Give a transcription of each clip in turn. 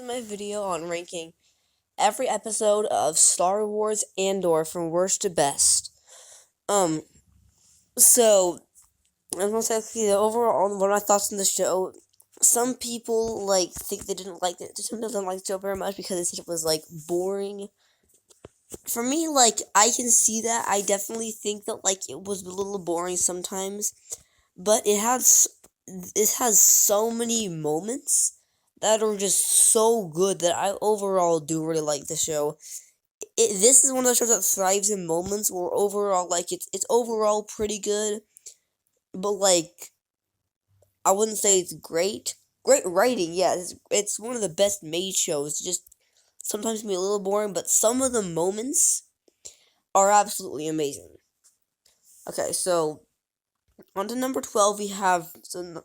is my video on ranking every episode of Star Wars Andor from worst to best. Um, so I'm gonna say the overall what are my thoughts on the show. Some people think they didn't like it. Some people didn't like the show very much because they said it was boring. For me, I can see that. I definitely think that it was a little boring sometimes, but it has so many moments that are just so good that I overall do really like the show. This is one of those shows that thrives in moments where overall it's overall pretty good, but I wouldn't say it's great. Great writing, yeah, it's one of the best made shows. Just sometimes can be a little boring, but some of the moments are absolutely amazing. Okay, so on to number 12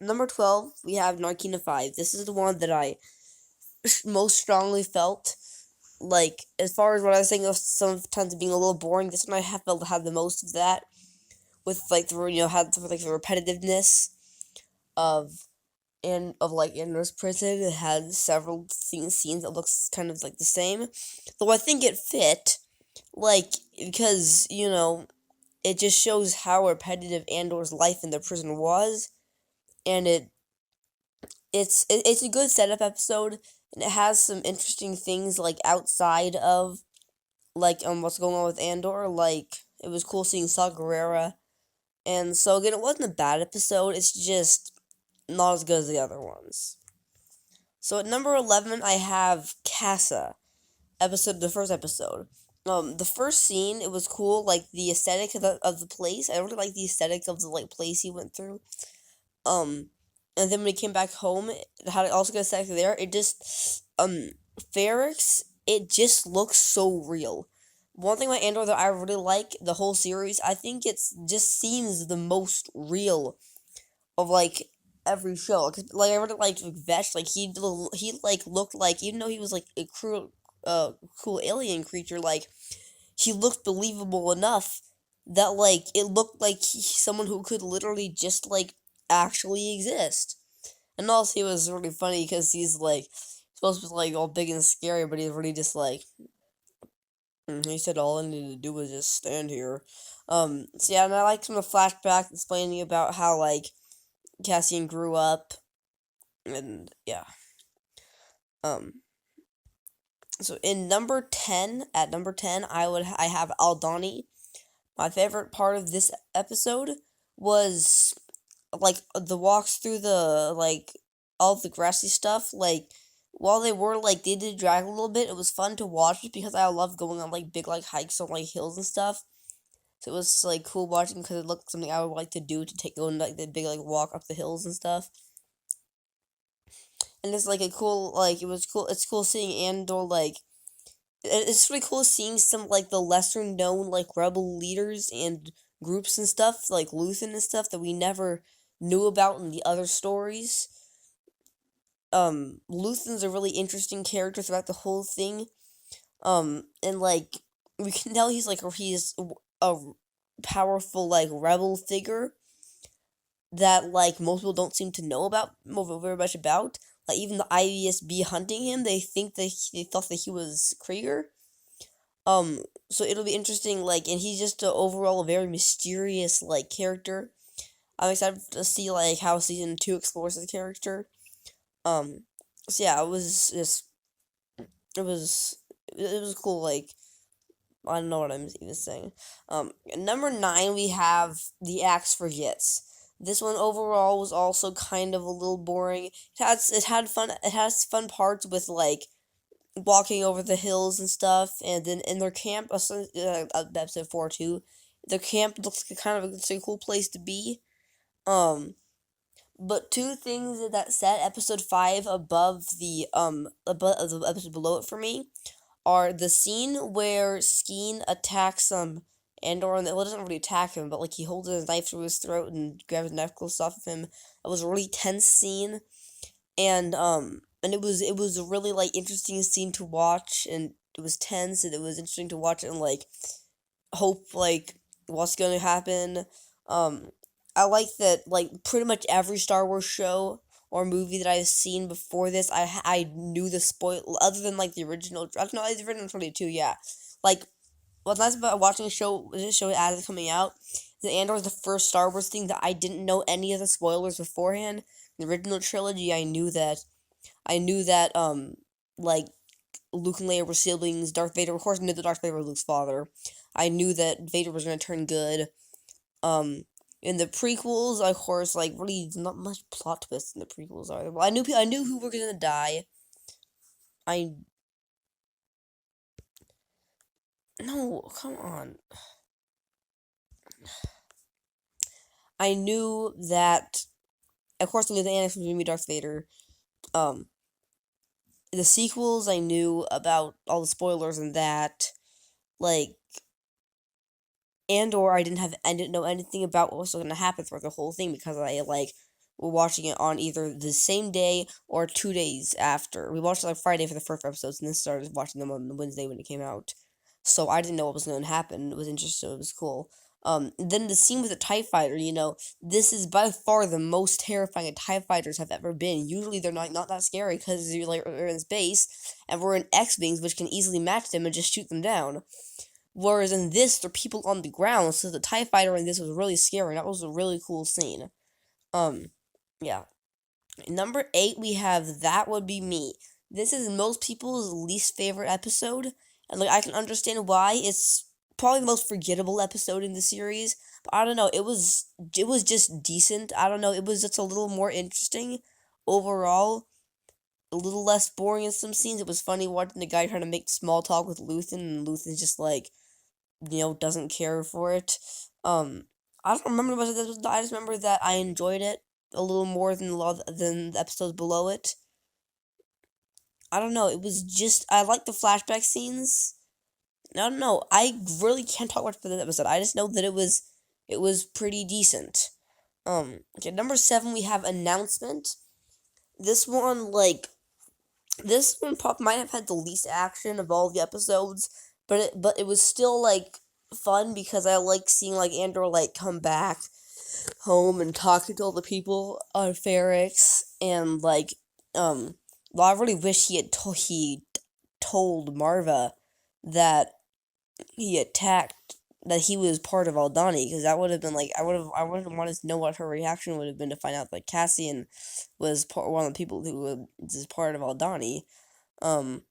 number 12 we have Narkina 5. This is the one that I most strongly felt. As far as what I was saying of sometimes being a little boring, this one I have felt had the most of that. With had the repetitiveness of Andor's prison. It had several scenes that looks kind of the same. Though I think it fit, because, it just shows how repetitive Andor's life in the prison was, and it's a good setup episode, and it has some interesting things outside of what's going on with Andor. It was cool seeing Saw Gerrera, and so again, it wasn't a bad episode. It's just not as good as the other ones. So at number 11, I have Casa the first episode. The first scene, it was cool, the aesthetic of the place. I really like the aesthetic of the place he went through. And then when he came back home, it had also good aesthetic there. It just Ferrix, it just looks so real. One thing about Andor that I really like the whole series, I think it's just seems the most real of every show. Cause I really liked Vetch. He looked even though he was a cool alien creature, he looked believable enough that it looked like someone who could literally just actually exist. And also he was really funny because he's supposed to be all big and scary, but he's really just he said all I needed to do was just stand here. So yeah, and I liked some of the flashbacks explaining about how Cassian grew up, and yeah. So in at number 10, I have Aldani. My favorite part of this episode was the walks through the all the grassy stuff. While they did drag a little bit, it was fun to watch just because I love going on big hikes on hills and stuff. So it was cool watching because it looked something I would like to do to go on the big walk up the hills and stuff. And it's a cool it was cool. It's cool seeing Andor it's really cool seeing some the lesser known rebel leaders and groups and stuff Luthen and stuff that we never knew about in the other stories. Luthen's a really interesting character throughout the whole thing. And we can tell he's a powerful rebel figure that most people don't seem to know very much about. Even the IVSB hunting him, they thought that he was Krieger. So it'll be interesting, and he's just overall a very mysterious character. I'm excited to see how season 2 explores the character. So yeah, it was cool. I don't know what I'm even saying. Number 9, we have The Axe Forgets. This one overall was also kind of a little boring. It has fun parts with walking over the hills and stuff, and then in their camp, episode 4 too. Their camp looks like it's a cool place to be. But two things that set episode 5 above the episode below it for me are the scene where Skeen attacks Andor, and it doesn't really attack him, but he holds his knife to his throat and grabs his knife close off of him. It was a really tense scene, and it was a really interesting scene to watch, and it was tense, and it was interesting to watch it and hope what's gonna happen. I like that pretty much every Star Wars show or movie that I've seen before this, I knew the spoil other than like the original. No, the original trilogy too. Yeah, like what's nice about watching this show as it's coming out. The Andor is the first Star Wars thing that I didn't know any of the spoilers beforehand. The original trilogy, I knew that like Luke and Leia were siblings. Darth Vader, of course, I knew that Darth Vader was Luke's father. I knew that Vader was gonna turn good. In the prequels, of course, like really not much plot twists in the prequels are there. Well, I knew who were gonna die. I no, come on. I knew that. Of course, I knew that Anakin was gonna be Darth Vader. Um, the sequels, I knew about all the spoilers and that. Like Andor, I didn't know anything about what was going to happen throughout the whole thing because I like were watching it on either the same day or 2 days after. We watched it like Friday for the first episodes, and then started watching them on Wednesday when it came out. So I didn't know what was going to happen. It was interesting. It was cool. Then the scene with the TIE fighter. This is by far the most terrifying TIE fighters have ever been. Usually they're not that scary because you're like we're in space and we're in X-wings, which can easily match them and just shoot them down. Whereas in this, there are people on the ground, so the TIE fighter in this was really scary. That was a really cool scene. Yeah. Number 8, we have That Would Be Me. This is most people's least favorite episode, and like I can understand why. It's probably the most forgettable episode in the series. But I don't know, it was just decent. I don't know, it was just a little more interesting overall. A little less boring in some scenes. It was funny watching the guy trying to make small talk with Luthen, and Luthen's just like doesn't care for it. I don't remember much of this. I just remember that I enjoyed it a little more than the episodes below it. I don't know. It was just I like the flashback scenes. I don't know. I really can't talk much for this episode. I just know that it was pretty decent. Okay, number 7 we have Announcement. This one might have had the least action of all the episodes, but it was still like fun because I like seeing like Andor like come back home and talking to all the people on Ferrix and like well, I really wish he told Marva that he attacked that he was part of Aldani because that would have been like I would have wanted to know what her reaction would have been to find out that Cassian was one of the people who was part of Aldani. Um,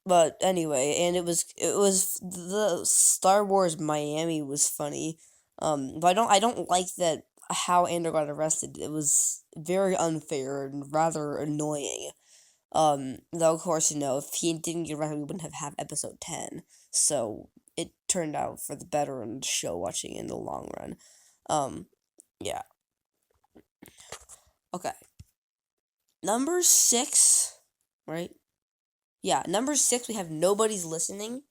but anyway, and it was the Star Wars Miami was funny. But I don't like that how Andor got arrested. It was very unfair and rather annoying. Though of course if he didn't get arrested, we wouldn't have episode 10. So it turned out for the better in the show watching in the long run. Yeah. Okay. Number 6, right? Yeah, number 6 we have Nobody's Listening.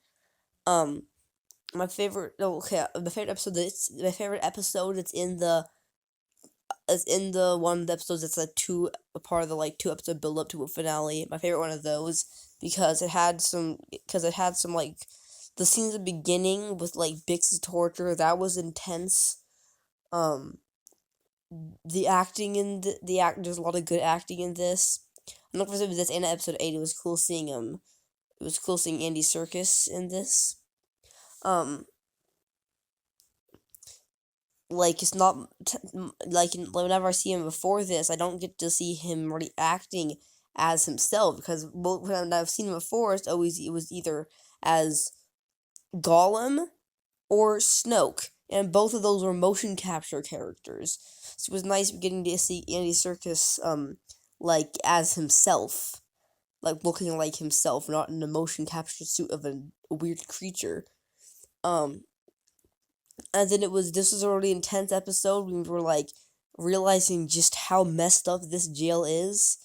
My favorite my favorite episode it's in the one of the episodes that's a part of the like 2 episode build up to a finale. My favorite one of those because it had some like the scenes at the beginning with like Bix's torture, that was intense. The acting in there's a lot of good acting in this. I'm not gonna say this and episode 8. It was cool seeing Andy Serkis in this. Like it's not like whenever I see him before this, I don't get to see him really acting as himself because when I've seen him before, it was either as Gollum or Snoke, and both of those were motion capture characters. So it was nice getting to see Andy Serkis like as himself, like looking like himself, not in a motion capture suit of a weird creature. And then this was a really intense episode. We were like realizing just how messed up this jail is.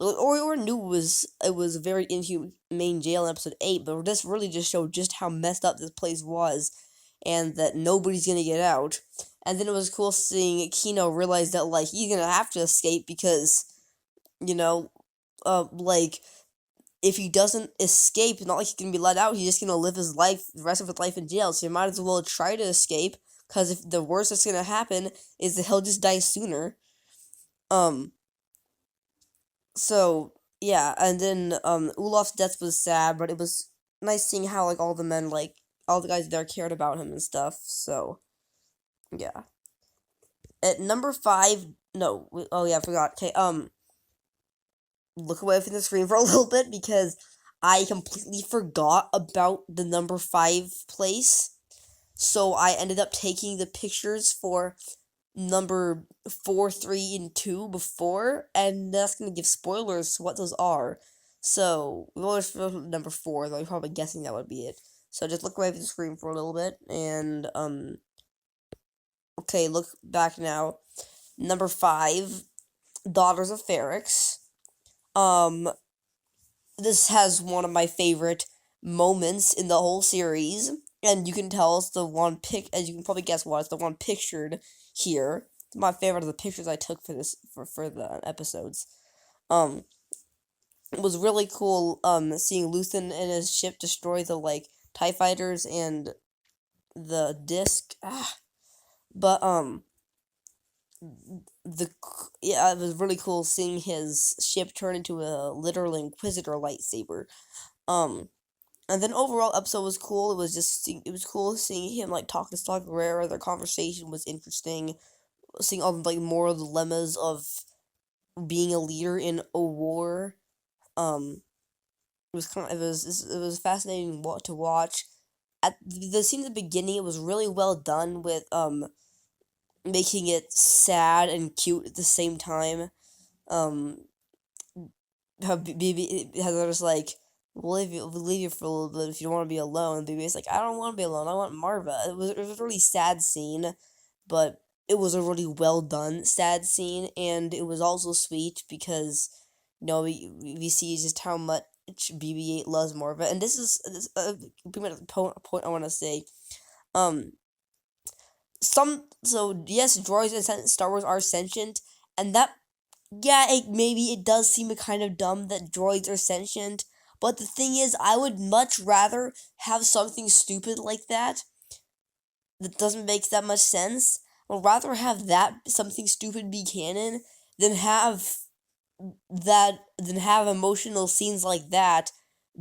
Or knew it was a very inhumane jail in episode 8, but this really just showed just how messed up this place was and that nobody's gonna get out. And then it was cool seeing Kino realize that like he's gonna have to escape because like if he doesn't escape, it's not like he's gonna be let out. He's just gonna live his life, the rest of his life in jail. So you might as well try to escape, because if the worst that's gonna happen is that he'll just die sooner. So yeah, and then Olaf's death was sad, but it was nice seeing how like all the men like all the guys there cared about him and stuff. So yeah. At number 5, no, oh yeah, I forgot. Okay, look away from the screen for a little bit because I completely forgot about the number 5 place. So I ended up taking the pictures for number 4, 3, and 2 before, and that's gonna give spoilers to what those are. So we always for number 4, though you're probably guessing that would be it. So just look away from the screen for a little bit, and okay, look back now. Number 5, Daughters of Ferrix. Um, this has one of my favorite moments in the whole series, and you can tell it's the one as you can probably guess what, it's the one pictured here. It's my favorite of the pictures I took for this for the episodes. Um, it was really cool seeing Luthen and his ship destroy the like TIE fighters and the disc. But the yeah, it was really cool seeing his ship turn into a literal Inquisitor lightsaber. Um, and then overall episode was cool. It was cool seeing him like talk to Saw Gerrera. Their conversation was interesting. Seeing all the like moral dilemmas of being a leader in a war. It was it was fascinating to watch. At the scene at the beginning, it was really well done with making it sad and cute at the same time. Um, how BB Heather's like, we'll leave you for a little bit if you don't want to be alone. BB's like, I don't want to be alone. I want Marva. It was a really sad scene, but it was a really well done sad scene, and it was also sweet because we see just how much BB-8 loves Marva, and this pretty much the point I want to say. Um, yes, droids in Star Wars are sentient, and that yeah, maybe it does seem kind of dumb that droids are sentient, but the thing is, I would much rather have something stupid like that doesn't make that much sense. I'd rather have that something stupid be canon than have emotional scenes like that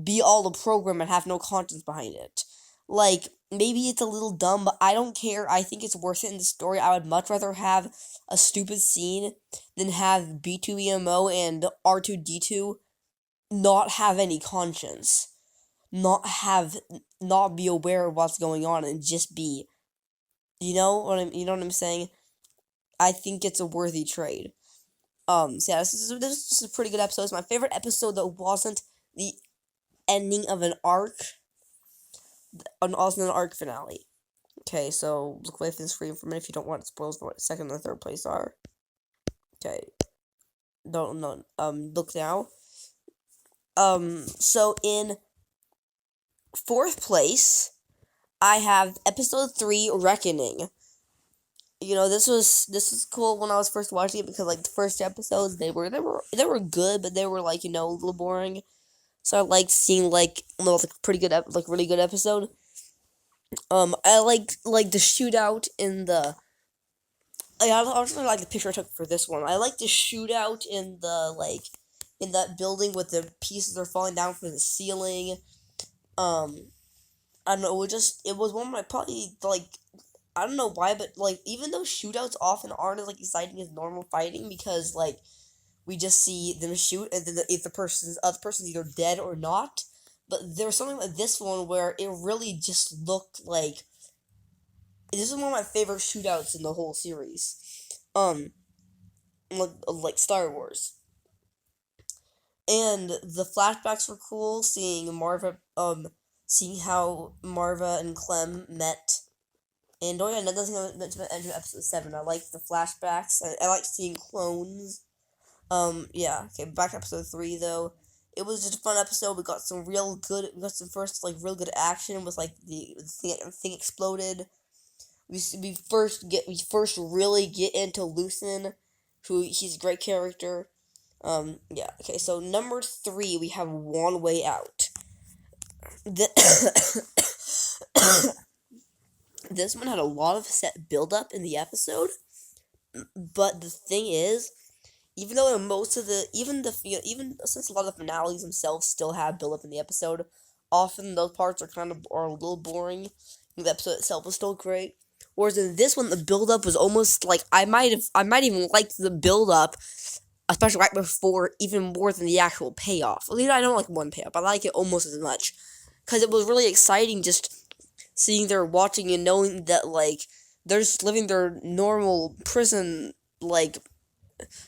be all the program and have no conscience behind it. Like, maybe it's a little dumb, but I don't care. I think it's worth it in the story. I would much rather have a stupid scene than have B2EMO and R2D2 not have any conscience. Not be aware of what's going on and just be you know what I'm saying? I think it's a worthy trade. So yeah, this is a pretty good episode. It's my favorite episode that wasn't the ending of an arc, also an arc finale. Okay, so look away from the screen for a minute if you don't want spoilers for what second and third place are. Okay, don't no look now. So in fourth place, I have episode 3, Reckoning. This was cool when I was first watching it because like the first episodes they were good, but they were like a little boring. So I liked seeing like pretty good really good episode. I like the shootout in the. I also like the picture I took for this one. I like the shootout in the in that building with the pieces are falling down from the ceiling. I don't know. It was one of my probably like I don't know why, but like even though shootouts often aren't as like exciting as normal fighting because like we just see them shoot and then if the other person's either dead or not. But there was something like this one where it really just looked like this is one of my favorite shootouts in the whole series. Like Star Wars. And the flashbacks were cool, seeing how Marva and Clem met. And oh yeah, another thing I meant to mention episode 7. I like the flashbacks. I like seeing clones. Yeah. Okay, back to episode 3 though. It was just a fun episode. We got some first like real good action with like the thing exploded. We first really get into Lucen, who he's a great character. Yeah. Okay, so number 3 we have One Way Out. This one had a lot of set build up in the episode, but the thing is, even though most of the even since a lot of the finales themselves still have build up in the episode, often those parts are a little boring. The episode itself was still great. Whereas in this one, the build up was almost like I might even like the build up, especially right before, even more than the actual payoff. At least I don't like one payoff. I like it almost as much because it was really exciting just seeing they're watching and knowing that like they're just living their normal prison like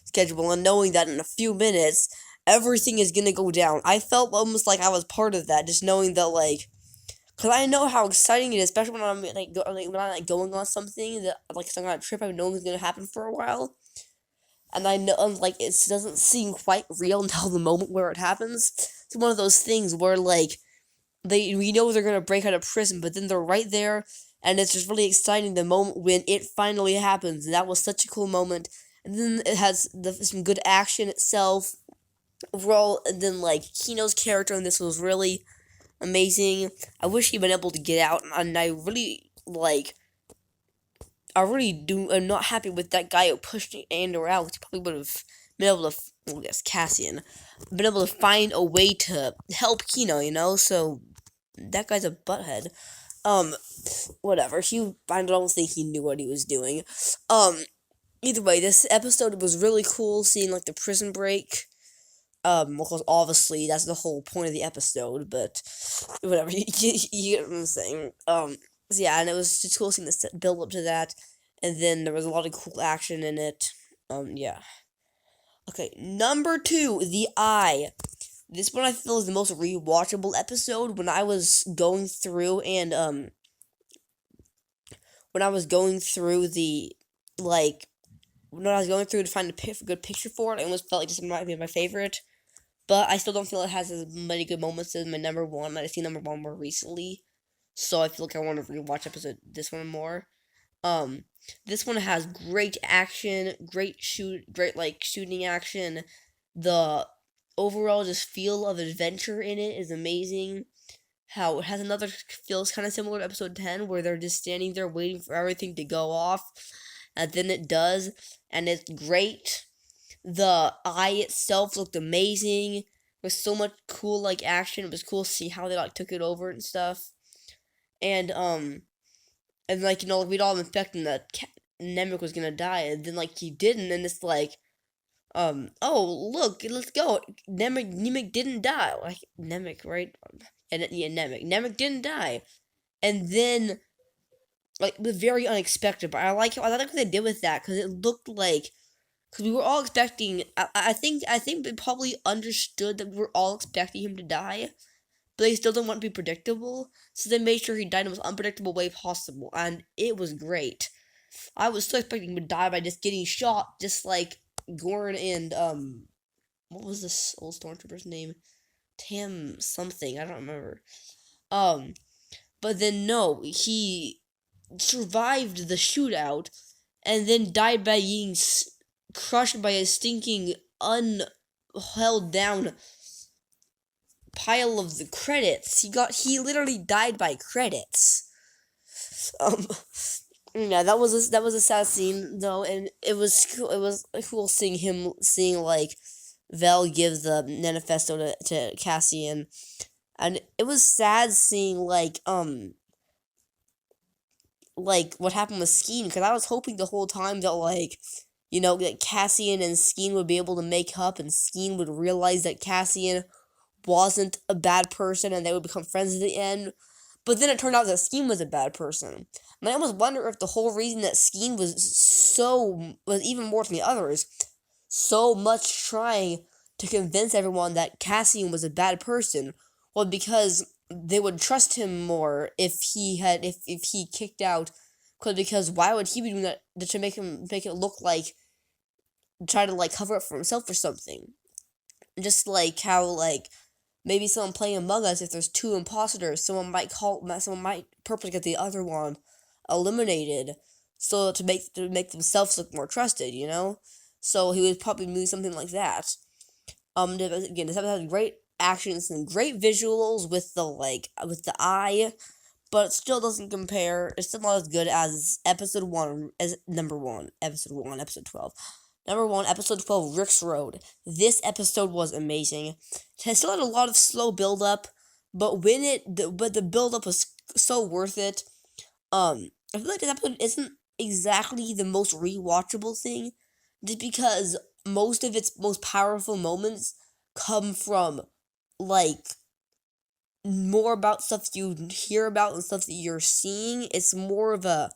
schedule and knowing that in a few minutes everything is gonna go down. I felt almost like I was part of that, just knowing that like, cause I know how exciting it is, especially when I'm when I'm like going on something that like some kind of trip I know is gonna happen for a while, and I know like it doesn't seem quite real until the moment where it happens. It's one of those things where like we know they're gonna break out of prison, but then they're right there, and it's just really exciting the moment when it finally happens. And that was such a cool moment. And then it has some good action itself overall. And then like Kino's character in this was really amazing. I wish he'd been able to get out, and I really like. I really do. I'm not happy with that guy who pushed Andor out. He probably would have been able to. Well, I guess Cassian, been able to find a way to help Kino. So that guy's a butthead. Um, Whatever. I don't think he knew what he was doing. Either way, this episode was really cool seeing like the prison break. Because obviously that's the whole point of the episode, but whatever. You get what I'm saying. So yeah, and it was just cool seeing the build up to that, and then there was a lot of cool action in it. Yeah. Okay, number 2, The Eye. This one I feel is the most rewatchable episode. When I was going through and when I was going through the like when I was going through to find a good picture for it, I almost felt like this might be my favorite. But I still don't feel it has as many good moments as my number 1. I've seen number 1 more recently, so I feel like I want to rewatch this one more. This one has great action, great shooting action. The overall just feel of adventure in it is amazing. How it has another feels kind of similar to episode 10 where they're just standing there waiting for everything to go off, and then it does, and it's great. The eye itself looked amazing. With so much cool like action. It was cool to see how they like took it over and stuff. And like we'd all been expecting that Nemec was gonna die, and then like he didn't, and it's like, oh look, let's go. Nemec didn't die. Like Nemec, right? And yeah, Nemec didn't die, and then like it was very unexpected. But I like what they did with that because it looked like. Because we were all expecting, I think they probably understood that we were all expecting him to die, but they still didn't want to be predictable, so they made sure he died in the most unpredictable way possible, and it was great. I was still expecting him to die by just getting shot, just like Gorn and, what was this old stormtrooper's name? Tam something, I don't remember. But then no, he survived the shootout, and then died by being crushed by a stinking, unheld down pile of the credits. He literally died by credits. Yeah, that was a sad scene though, and it was cool seeing like Vel give the manifesto to Cassian, and it was sad seeing like what happened with Skeen, because I was hoping the whole time that like that Cassian and Skeen would be able to make up, and Skeen would realize that Cassian wasn't a bad person, and they would become friends at the end. But then it turned out that Skeen was a bad person. And I almost wonder if the whole reason that Skeen was even more than the others, so much trying to convince everyone that Cassian was a bad person, was because they would trust him more if he kicked out. Because why would he be doing that to make it look like, try to like cover up for himself or something? Just like how like maybe someone playing Among Us, if there's 2 imposters, someone might purposely get the other one eliminated, so to make themselves look more trusted, So he would probably do something like that. Again, this episode has great action, some great visuals with the eye, but it still doesn't compare. It's still not as good as episode 1, as number 1, episode 1, episode 12. Number 1, episode 12, Rick's Road. This episode was amazing. It still had a lot of slow build up, but the build up was so worth it. I feel like this episode isn't exactly the most rewatchable thing, just because most of its most powerful moments come from like more about stuff you hear about and stuff that you're seeing. It's more of a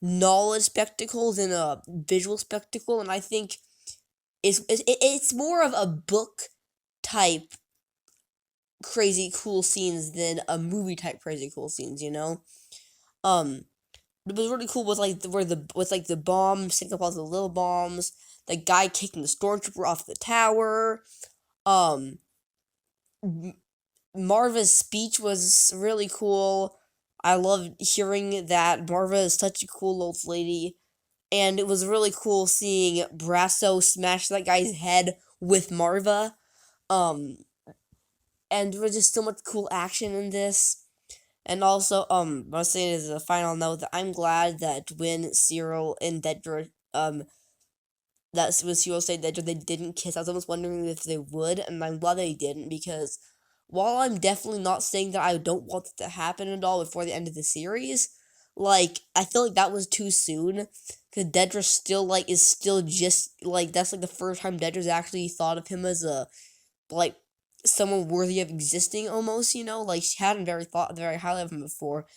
knowledge spectacle than a visual spectacle, and I think it's more of a book type crazy cool scenes than a movie type crazy cool scenes. It was really cool with the bomb setting up all the little bombs, the guy kicking the stormtrooper off the tower. Um, Marva's speech was really cool. I loved hearing that Marva is such a cool old lady. And it was really cool seeing Brasso smash that guy's head with Marva. And there was just so much cool action in this. And also, I was saying as a final note that I'm glad that when Cyril and Dedra, that when Cyril said Dedra, they didn't kiss. I was almost wondering if they would, and I'm glad they didn't, because while I'm definitely not saying that I don't want it to happen at all before the end of the series, like, I feel like that was too soon, because Dedra still, is still just, that's, the first time Dedra's actually thought of him as a, someone worthy of existing, almost, she hadn't thought very highly of him before,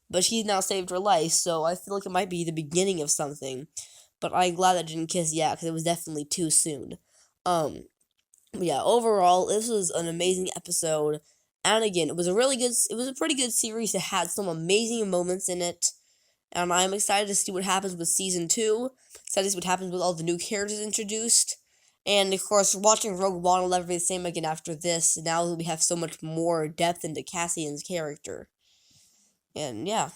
but she's now saved her life, so I feel like it might be the beginning of something, but I'm glad that didn't kiss yet, because it was definitely too soon. Yeah, overall, this was an amazing episode, and again, it was a pretty good series. It had some amazing moments in it, and I'm excited to see what happens with Season 2, excited to see what happens with all the new characters introduced, and of course, watching Rogue One will never be the same again after this, now that we have so much more depth into Cassian's character. And yeah.